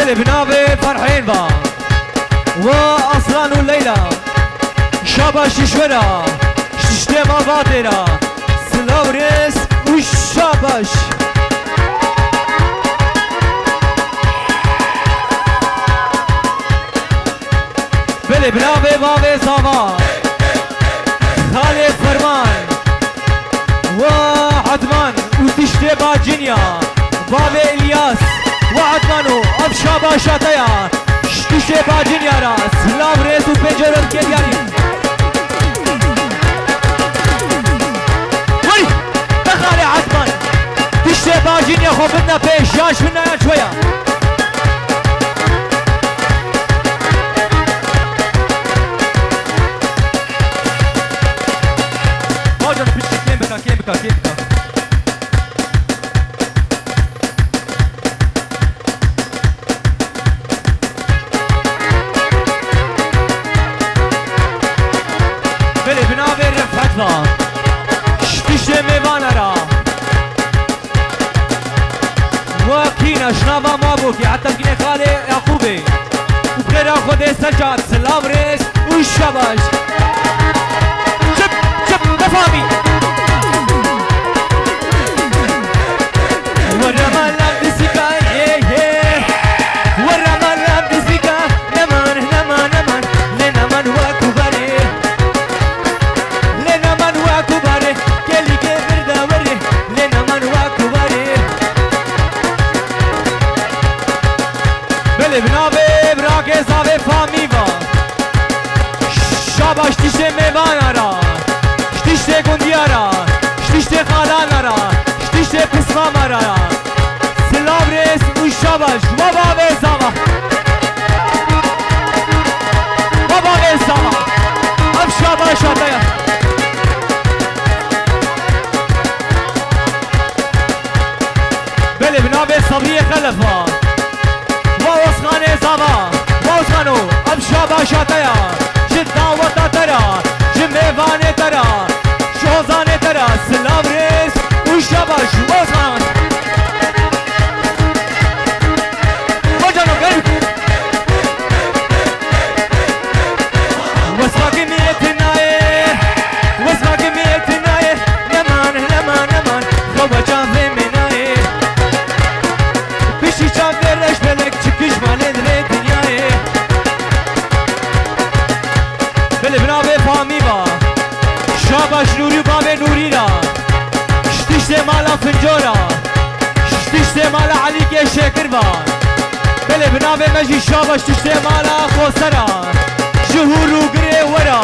بلي بنابي فرحين با وأصلان والليلة شابا ششورا شتما باترا سلاوريس والشابش بلي بنابي بابي صافا خالد فرمان وعدمان وتشتي باجينيا بابي الياس وعدمانو ابشابا شاتيا تشتي باجينيا راس سلام ريس وبنجرن كيدياني وي دخالي عدمان تشتي باجينيا خوبنا بيش ياش منا يا شوية باجن بيشتي كيم بكا بلي بنابي رفعتها شتيشي ميبانرا وكينا شنابا مابوكي حتى كينا خالي يعقوبي وبغير خودي سجاد سلام ريس والشباش شب نفامي ورمال لابدسيكا ورمال لابدسيكا نمان لنمان واكوباري لنمان واكوباري كلي كبر داوري لنمان واكوباري بلي بنابي براكي صافي فاميفا شاباش تيشتي ميبانارا شتيشتي كونديارا شتيشتي خالانارا شتيشتي بسمامارا سلام ريس والشاباش وبابي صافا وبابي صافا ابشابا شاتيا بلي بنابي صبرية خلفا ووسخاني صافا ووسخانو ابشابا شاتيا جدا وطا ترى جميفاني ترى شوزاني ترى سلام ريس والشاباش ووسخان وجنو قلب واسمع كمية النايه واسمع كمية النايه نمان خوبا جانفي منايه بشي جانفي رش بلك چكش مالي دري دنيايه بلي بنابي فاميبا شاباش نوري بابي نوري را شتيشتي مالا فنجورا شتيشتي مالا عليك شاكر با بلي بنابي مجي شاباش تشتي مالا خوسرا جهور وقري ورا